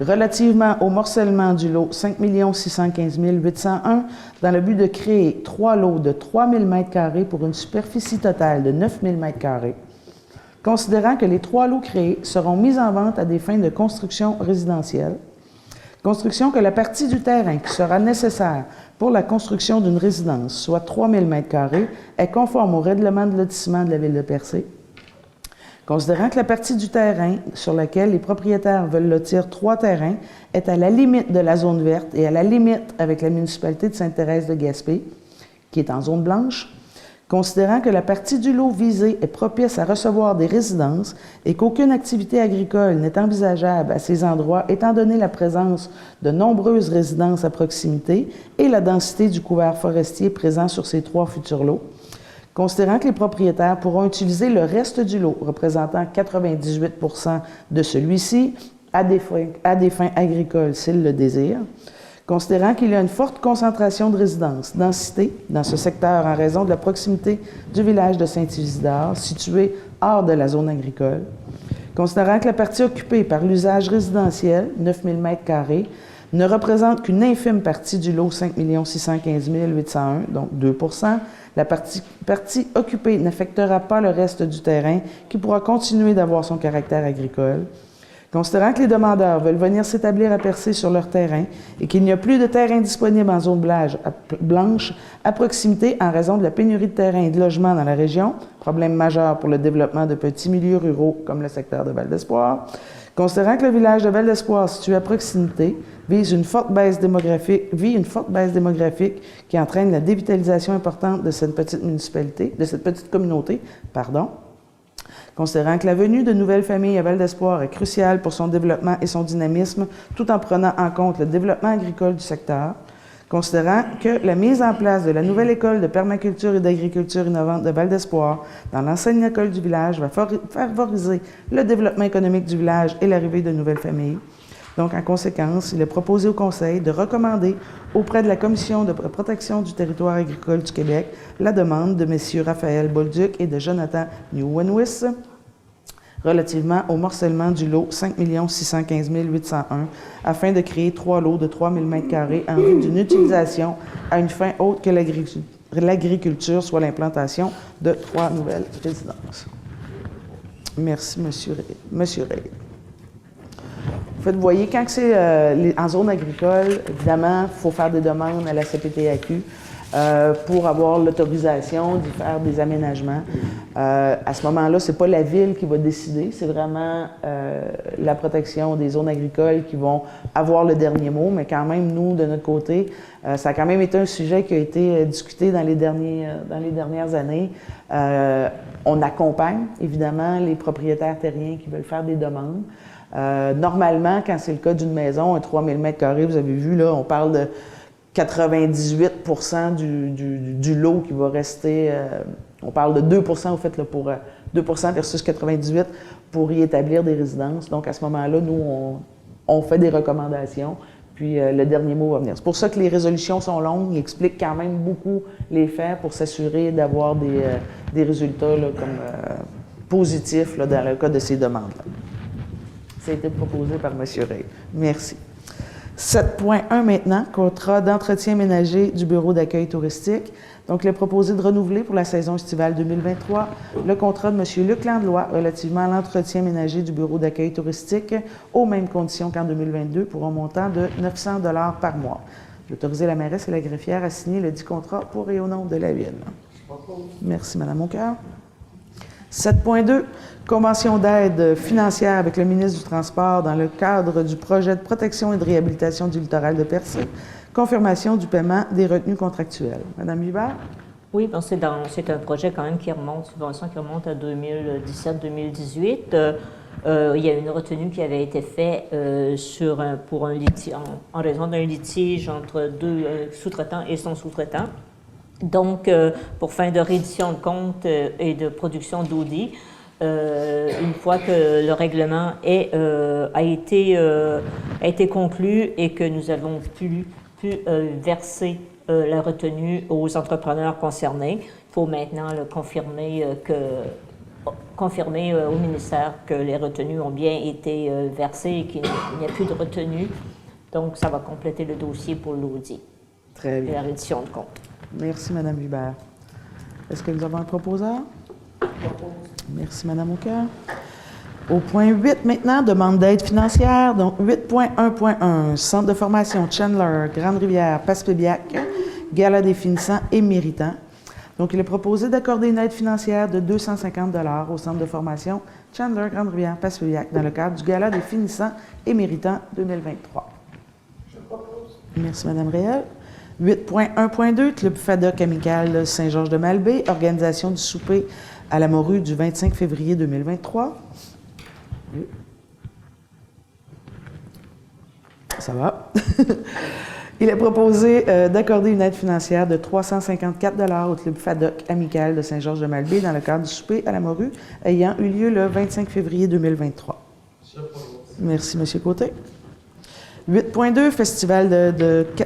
relativement au morcellement du lot 5 615 801, dans le but de créer 3 lots de 3 000 m² pour une superficie totale de 9 000 m², considérant que les 3 lots créés seront mis en vente à des fins de construction résidentielle, construction que la partie du terrain qui sera nécessaire pour la construction d'une résidence, soit 3 000 m², est conforme au règlement de lotissement de la Ville de Percé. Considérant que la partie du terrain sur laquelle les propriétaires veulent lotir 3 terrains est à la limite de la zone verte et à la limite avec la municipalité de Sainte-Thérèse de Gaspé, qui est en zone blanche, considérant que la partie du lot visé est propice à recevoir des résidences et qu'aucune activité agricole n'est envisageable à ces endroits étant donné la présence de nombreuses résidences à proximité et la densité du couvert forestier présent sur ces 3 futurs lots, considérant que les propriétaires pourront utiliser le reste du lot, représentant 98 % de celui-ci, à des fins agricoles s'ils le désirent, considérant qu'il y a une forte concentration de résidences, densité, dans ce secteur en raison de la proximité du village de Saint-Isidore, situé hors de la zone agricole, considérant que la partie occupée par l'usage résidentiel, 9 000 m², ne représente qu'une infime partie du lot 5 615 801, donc 2 %, la partie occupée n'affectera pas le reste du terrain qui pourra continuer d'avoir son caractère agricole, Considérant que les demandeurs veulent venir s'établir à Percé sur leur terrain et qu'il n'y a plus de terrain disponible en zone blanche à proximité en raison de la pénurie de terrain et de logements dans la région, problème majeur pour le développement de petits milieux ruraux comme le secteur de Val-d'Espoir, considérant que le village de Val-d'Espoir situé à proximité vit une forte baisse démographique qui entraîne la dévitalisation importante de cette petite municipalité, de cette petite communauté, considérant que la venue de nouvelles familles à Val-d'Espoir est cruciale pour son développement et son dynamisme, tout en prenant en compte le développement agricole du secteur, considérant que la mise en place de la nouvelle école de permaculture et d'agriculture innovante de Val-d'Espoir dans l'enseigne école du village va favoriser le développement économique du village et l'arrivée de nouvelles familles. Donc, en conséquence, il est proposé au Conseil de recommander auprès de la Commission de protection du territoire agricole du Québec la demande de messieurs Raphaël Bolduc et de Jonathan Newwenwis relativement au morcellement du lot 5 615 801 afin de créer 3 lots de 3 000 m² en vue d'une utilisation à une fin autre que l'agriculture, soit l'implantation de 3 nouvelles résidences. Merci, Monsieur Ray. En fait, vous voyez, quand c'est en zone agricole, évidemment, il faut faire des demandes à la CPTAQ pour avoir l'autorisation d'y faire des aménagements. À ce moment-là, ce n'est pas la ville qui va décider, c'est vraiment la protection des zones agricoles qui vont avoir le dernier mot, mais quand même, nous, de notre côté, ça a quand même été un sujet qui a été discuté dans les dernières années. On accompagne, évidemment, les propriétaires terriens qui veulent faire des demandes. Normalement, quand c'est le cas d'une maison, un 3 000 m², vous avez vu, là, on parle de 98 % du lot qui va rester. On parle de 2 % au fait, là, pour 2 % versus 98 pour y établir des résidences. Donc, à ce moment-là, nous, on fait des recommandations, puis le dernier mot va venir. C'est pour ça que les résolutions sont longues. Ils expliquent quand même beaucoup les faits pour s'assurer d'avoir des résultats là, comme positifs là, dans le cas de ces demandes-là. Ça a été proposé par M. Ray. Merci. 7.1 maintenant, contrat d'entretien ménager du bureau d'accueil touristique. Donc, il est proposé de renouveler pour la saison estivale 2023 le contrat de M. Luc Landlois relativement à l'entretien ménager du bureau d'accueil touristique aux mêmes conditions qu'en 2022 pour un montant de 900 $ par mois. J'autorise la mairesse et la greffière à signer le dit contrat pour et au nom de la ville. Merci, Mme Aucoeur. 7.2, convention d'aide financière avec le ministre du Transport dans le cadre du projet de protection et de réhabilitation du littoral de Percé. Confirmation du paiement des retenues contractuelles. Madame Hubert?
Oui, bon, c'est un projet quand même qui remonte, subvention qui remonte à 2017-2018. Il y a une retenue qui avait été faite pour un litige, en raison d'un litige entre deux sous-traitants et son sous-traitant. Donc, pour fin de reddition de compte et de production d'audit, une fois que le règlement a été conclu et que nous avons pu verser la retenue aux entrepreneurs concernés, il faut maintenant confirmer au ministère que les retenues ont bien été versées et qu'il n'y a plus de retenue. Donc, ça va compléter le dossier pour l'audit
Très bien.
et la reddition de compte.
Merci, Mme Hubert. Est-ce que nous avons un proposeur? Merci, Mme Aucoeur. Au point 8 maintenant, demande d'aide financière. Donc, 8.1.1, Centre de formation Chandler, Grande-Rivière, Passepébiac, Gala des finissants et méritants. Donc, il est proposé d'accorder une aide financière de 250 $ au Centre de formation Chandler, Grande-Rivière, Passepébiac dans le cadre du Gala des finissants et méritants 2023.
Je propose.
Merci, Mme Réal. 8.1.2, Club FADOC Amical Saint-Georges-de-Malbaie, organisation du souper à la morue du 25 février 2023. Ça va. Il est proposé d'accorder une aide financière de 354 $ au Club FADOC Amical de Saint-Georges-de-Malbaie dans le cadre du souper à la morue ayant eu lieu le 25 février 2023. Merci, M. Côté. 8.2, Festival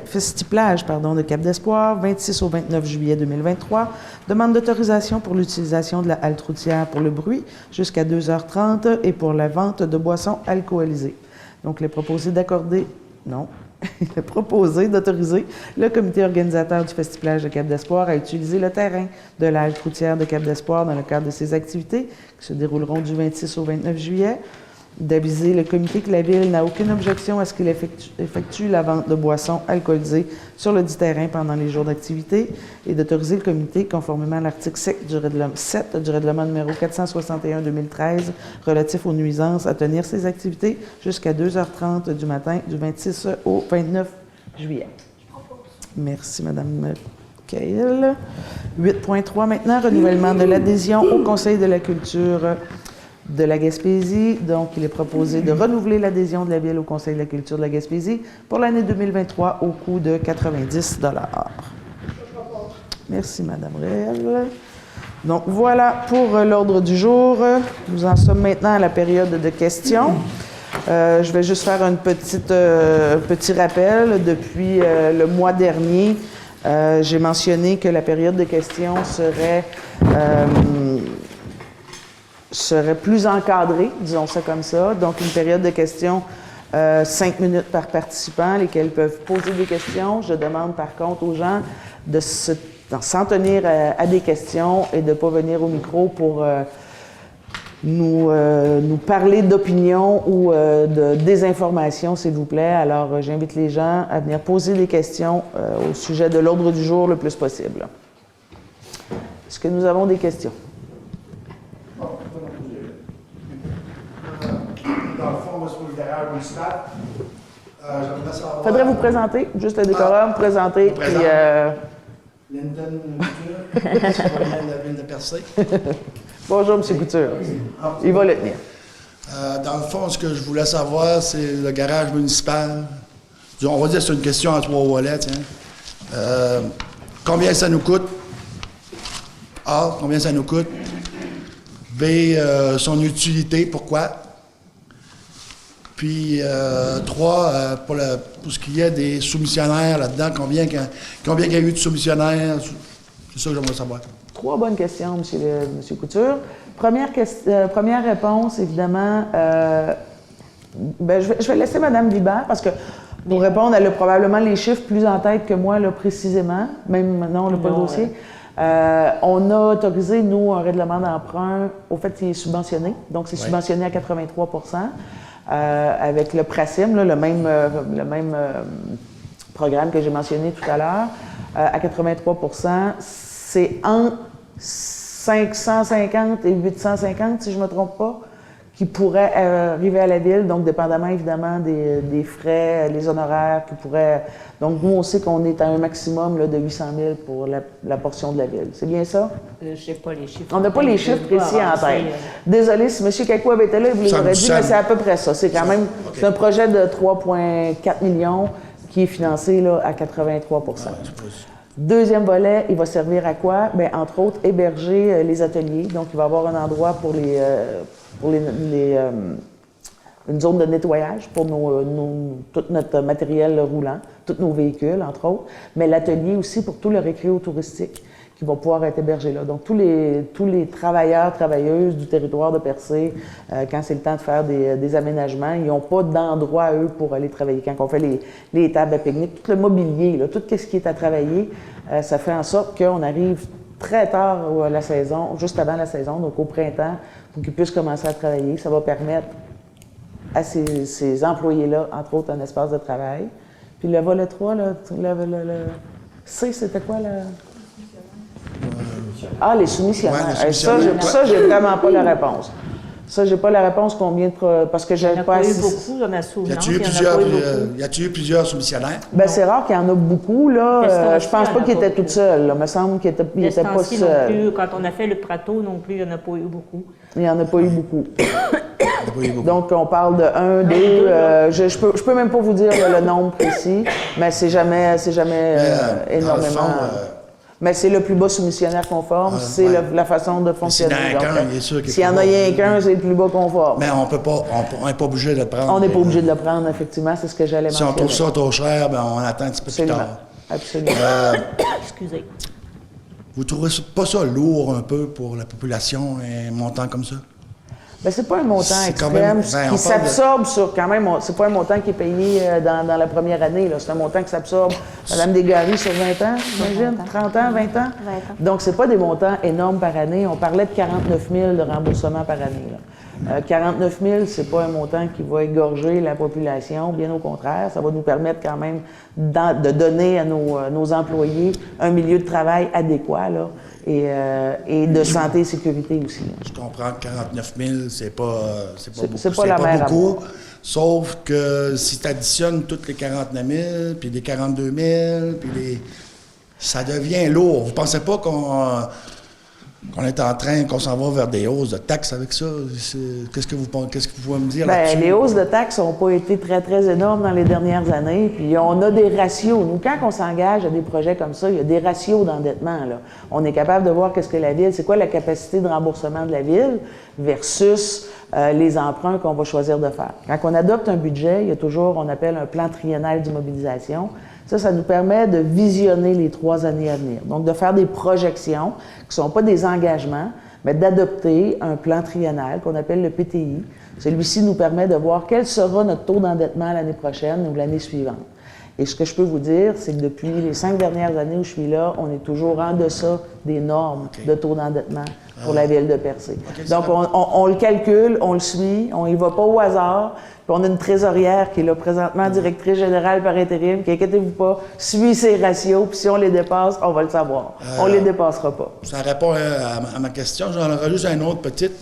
Festiplage de Cap-d'Espoir, 26 au 29 juillet 2023. Demande d'autorisation pour l'utilisation de la halte routière pour le bruit jusqu'à 2h30 et pour la vente de boissons alcoolisées. Donc, il est proposé d'autoriser le comité organisateur du Festiplage de Cap-d'Espoir à utiliser le terrain de la halte routière de Cap-d'Espoir dans le cadre de ses activités qui se dérouleront du 26 au 29 juillet. D'aviser le comité que la Ville n'a aucune objection à ce qu'il effectue la vente de boissons alcoolisées sur le dit terrain pendant les jours d'activité et d'autoriser le comité, conformément à l'article 7 du règlement numéro 461-2013 relatif aux nuisances, à tenir ses activités jusqu'à 2h30 du matin du 26 au 29 juillet. Merci, Mme Cahill. 8.3 maintenant, renouvellement de l'adhésion au Conseil de la culture de la Gaspésie. Donc, il est proposé de renouveler l'adhésion de la Ville au Conseil de la culture de la Gaspésie pour l'année 2023 au coût de 90 $. Merci, Mme Réal. Donc, voilà pour l'ordre du jour. Nous en sommes maintenant à la période de questions. Je vais juste faire un petit rappel. Depuis le mois dernier, j'ai mentionné que la période de questions serait plus encadrée, disons ça comme ça. Donc, une période de questions, 5 minutes par participant, lesquels peuvent poser des questions. Je demande par contre aux gens de s'en tenir à des questions et de ne pas venir au micro pour nous parler d'opinion ou de désinformation, s'il vous plaît. Alors, j'invite les gens à venir poser des questions au sujet de l'ordre du jour le plus possible. Est-ce que nous avons des questions?
Dans le fond, moi, c'est pour le garage municipal. J'aimerais savoir...
Faudrait vous présenter, juste le décorum, présenter, puis...
Linden Couture, c'est pour la ville de Percé.
Bonjour, M. Couture. Il va le tenir.
Dans le fond, ce que je voulais savoir, c'est le garage municipal. On va dire que c'est une question à 3 volets, tiens. Combien ça nous coûte? A, combien ça nous coûte? B, son utilité, pourquoi? Puis 3, pour ce qui est des soumissionnaires là-dedans, combien il y a eu de soumissionnaires? C'est ça que j'aimerais savoir. 3
bonnes questions, M. Couture. Première réponse, évidemment, je vais laisser Mme Vibert, parce que pour répondre, elle a probablement les chiffres plus en tête que moi, là, précisément. Même non, on n'a pas le dossier. On a autorisé, nous, un règlement d'emprunt. Au fait, il est subventionné. Donc, c'est subventionné à 83 avec le PRACIM, là, le même programme que j'ai mentionné tout à l'heure. À 83 c'est entre 550 et 850, si je ne me trompe pas, qui pourraient arriver à la Ville, donc dépendamment évidemment des frais, les honoraires qui pourraient... Donc nous, on sait qu'on est à un maximum là, de 800 000 pour la portion de la Ville. C'est bien ça?
Je n'ai pas les chiffres.
On n'a pas les chiffres précis en tête. Désolé, si M. Kakou avait été là, il vous l'aurait dit, mais c'est à peu près ça. C'est quand même... C'est un projet de 3,4 millions qui est financé là, à 83 Deuxième volet, il va servir à quoi? Bien, entre autres, héberger les ateliers. Donc, il va y avoir un endroit pour une zone de nettoyage pour tout notre matériel roulant, tous nos véhicules, entre autres. Mais l'atelier aussi pour tout le récréo touristique qui va pouvoir être hébergé là. Donc, tous les travailleurs, travailleuses du territoire de Percé, quand c'est le temps de faire des aménagements, ils n'ont pas d'endroit, eux, pour aller travailler. Quand on fait les tables à pique-nique, tout le mobilier, là, tout ce qui est à travailler, ça fait en sorte qu'on arrive très tard à la saison, juste avant la saison, donc au printemps, pour qu'ils puissent commencer à travailler. Ça va permettre à ces employés-là, entre autres, un espace de travail. Puis le volet 3, là, le C, c'était quoi, là? Les soumissionnaires.
Ouais,
ça, j'ai vraiment pas la réponse. Ça, j'ai pas la réponse combien de... Parce que j'ai pas assez...
beaucoup, dans ma souvenance.
Y a-t-il eu plusieurs soumissionnaires?
Bien, c'est rare qu'il y en a beaucoup, là. Je pense pas qu'il était tout seul, là. Il me semble qu'il était pas seul.
Non plus, quand on a fait le Prato, non plus, il n'y en a pas eu beaucoup.
Il n'y en a pas eu beaucoup. Donc, on parle de 1, 2... je peux même pas vous dire le nombre précis, mais c'est jamais énormément... Mais c'est le plus bas soumissionnaire conforme, c'est la façon de fonctionner. S'il y en a rien qu'un, c'est le plus bas conforme.
Mais on n'est pas obligé de le prendre.
On n'est pas obligé de le prendre, effectivement, c'est ce que j'allais mentionner.
Si on trouve ça trop cher, bien, on attend un petit peu plus tard.
Absolument.
Excusez.
Vous ne trouvez pas ça lourd un peu pour la population, un montant comme ça?
Bien, c'est pas un montant extrême qui s'absorbe sur quand même. C'est pas un montant qui est payé dans la première année. C'est un montant qui s'absorbe, Madame Desgaris, sur 20 ans, j'imagine? 30 ans, 20 ans? 20 ans. Donc, c'est pas des montants énormes par année. On parlait de 49 000 de remboursement par année. 49 000, c'est pas un montant qui va égorger la population, bien au contraire, ça va nous permettre quand même de donner à nos employés un milieu de travail adéquat, là, et de santé et sécurité aussi. Là.
Je comprends que 49 000, c'est pas beaucoup,
c'est pas la mer à
beaucoup, sauf que si tu additionnes toutes les 49 000, puis les 42 000, puis ça devient lourd. Vous pensez pas qu'on est en train, qu'on s'en va vers des hausses de taxes avec ça? Qu'est-ce que vous pouvez me dire là-dessus?
Les hausses de taxes n'ont pas été très, très énormes dans les dernières années. Puis on a des ratios. Nous, quand on s'engage à des projets comme ça, il y a des ratios d'endettement. Là. On est capable de voir qu'est-ce que la Ville, c'est quoi la capacité de remboursement de la Ville versus les emprunts qu'on va choisir de faire. Quand on adopte un budget, il y a toujours, on appelle un plan triennal d'immobilisation. Ça nous permet de visionner les 3 années à venir. Donc, de faire des projections qui ne sont pas des engagements, mais d'adopter un plan triennal qu'on appelle le PTI. Celui-ci nous permet de voir quel sera notre taux d'endettement l'année prochaine ou l'année suivante. Et ce que je peux vous dire, c'est que depuis les 5 dernières années où je suis là, on est toujours en deçà des normes de taux d'endettement pour la Ville de Percé. Donc, on le calcule, on le suit, on n'y va pas au hasard. Puis on a une trésorière qui est là présentement, directrice générale par intérim, qui, inquiétez-vous pas, suit ses ratios, puis si on les dépasse, on va le savoir. On les dépassera pas.
Ça répond à ma question. J'en aurais juste une autre petite.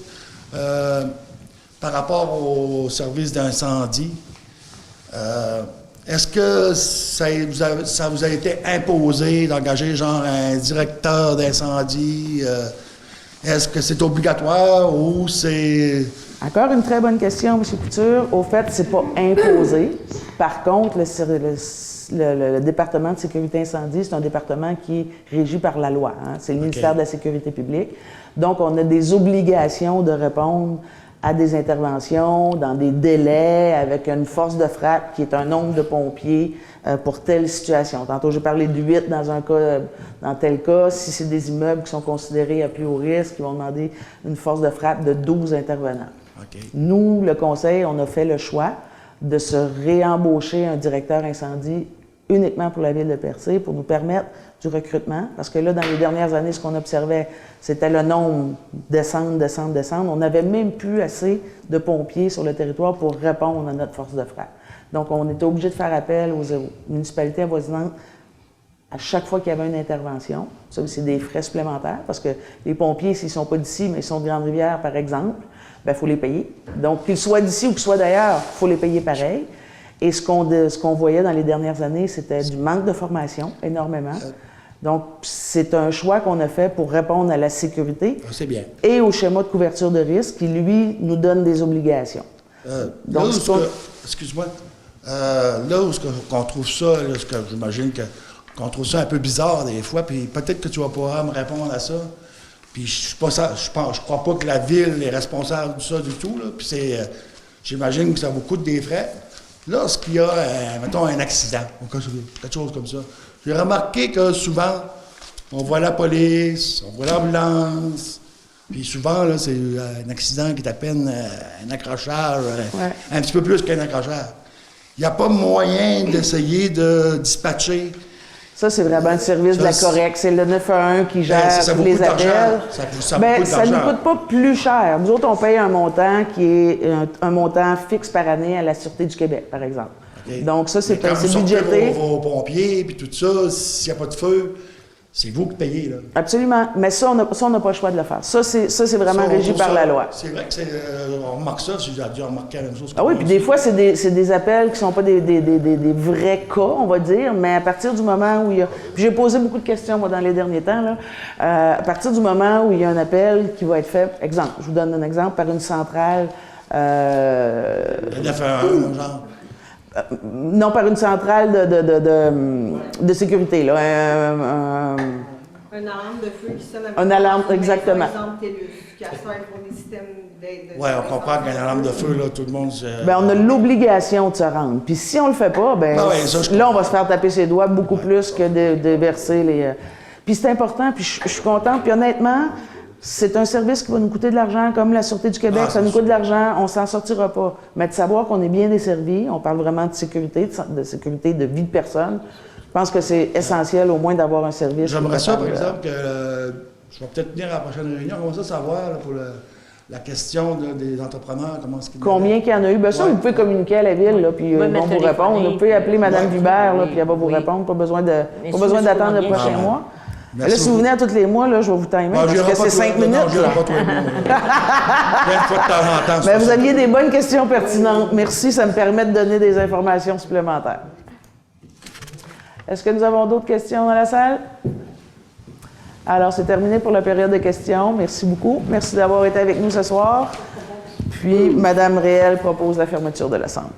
Par rapport au service d'incendie, est-ce que ça vous a été imposé d'engager genre un directeur d'incendie? Est-ce que c'est obligatoire ou c'est...
Encore une très bonne question, M. Couture. Au fait, c'est pas imposé. Par contre, le département de sécurité incendie, c'est un département qui est régi par la loi. Hein? C'est le ministère de la Sécurité publique. Donc, on a des obligations de répondre à des interventions dans des délais avec une force de frappe qui est un nombre de pompiers pour telle situation. Tantôt, j'ai parlé de 8 dans tel cas. Si c'est des immeubles qui sont considérés à plus haut risque, ils vont demander une force de frappe de 12 intervenants.
Okay.
Nous, le Conseil, on a fait le choix de se réembaucher un directeur incendie uniquement pour la Ville de Percé pour nous permettre du recrutement. Parce que là, dans les dernières années, ce qu'on observait, c'était le nombre descendre. On n'avait même plus assez de pompiers sur le territoire pour répondre à notre force de frappe. Donc, on était obligé de faire appel aux municipalités avoisinantes à chaque fois qu'il y avait une intervention. Ça, c'est des frais supplémentaires parce que les pompiers, s'ils ne sont pas d'ici, mais ils sont de Grande-Rivière, par exemple, il faut les payer. Donc, qu'ils soient d'ici ou qu'ils soient d'ailleurs, il faut les payer pareil. Et ce qu'on voyait dans les dernières années, c'était du manque de formation, énormément. Donc, c'est un choix qu'on a fait pour répondre à la sécurité et au schéma de couverture de risque qui, lui, nous donne des obligations.
Donc, excuse-moi, là où qu'on trouve ça, là, j'imagine qu'on trouve ça un peu bizarre des fois, puis peut-être que tu vas pouvoir me répondre à ça. Puis je crois pas que la Ville est responsable de ça du tout, là. Puis j'imagine que ça vous coûte des frais. Lorsqu'il y a, mettons, un accident, ou quelque chose comme ça, j'ai remarqué que souvent, on voit la police, on voit l'ambulance, puis souvent, là, c'est un accident qui est à peine un accrochage, un petit peu plus qu'un accrochage. Il n'y a pas moyen d'essayer de dispatcher.
Ça, c'est vraiment le service de la correcte. C'est le 911 qui gère tous les appels. Ça ne nous coûte pas plus cher. Nous autres, on paye un montant qui est un montant fixe par année à la Sûreté du Québec, par exemple. Okay. Donc, ça, c'est budgété.
Vos pompiers, puis tout ça, s'il n'y a pas de feu, c'est vous qui payez, là.
Absolument. Mais ça, on n'a pas le choix de le faire. Ça, c'est vraiment régi par la loi.
C'est vrai que on remarque ça, j'ai dû remarquer la même chose.
Ah oui, puis des fois, c'est des appels qui ne sont pas des vrais cas, on va dire, mais à partir du moment où il y a... Puis j'ai posé beaucoup de questions, moi, dans les derniers temps, là. À partir du moment où il y a un appel qui va être fait, exemple, je vous donne un exemple, par une centrale...
Le 911, genre.
Non, par une centrale de sécurité, là.
Une alarme de feu qui sonne avec
une alarme, exactement.
Par exemple, TELUS, qui sert pour les systèmes d'aide.
Oui, on comprend qu'une alarme de feu, là, tout le monde...
on a l'obligation de se rendre. Puis si on le fait pas, là, on va se faire taper ses doigts beaucoup plus que de verser les... Puis c'est important, puis je suis contente. Puis honnêtement, c'est un service qui va nous coûter de l'argent, comme la Sûreté du Québec, ça nous coûte de l'argent, on s'en sortira pas. Mais de savoir qu'on est bien desservi, on parle vraiment de sécurité de vie de personne, je pense que c'est essentiel au moins d'avoir un service.
J'aimerais ça, par exemple, que je vais peut-être venir à la prochaine réunion, comment ça savoir là, la question des entrepreneurs, comment est-ce qu'ils...
Combien qu'il y en a eu? Ben ça,
Ouais.
vous pouvez communiquer à la ville, là, puis ils
Oui,
vont vous
téléphoner,
répondre. Vous pouvez appeler Mme
Ouais.
Vibert, là,
Oui,
puis elle va vous
oui.
répondre. Pas besoin
Mais
d'attendre le
si
prochain
vous
mois.
Merci
Là, si vous
beaucoup.
venez à tous les mois, là, je vais vous timer,
Ah,
parce
j'irai
que
pas
c'est
toi-
5
non,
minutes.
j'irai
là.
pas toi et moi. Plein de fois de temps en temps. c'est
Ben,
pas
vous
ça.
aviez des bonnes questions pertinentes. Merci, ça me permet de donner des informations supplémentaires. Est-ce que nous avons d'autres questions dans la salle? Alors, c'est terminé pour la période de questions. Merci beaucoup. Merci d'avoir été avec nous ce soir. Puis, Mme Réel propose la fermeture de l'Assemblée.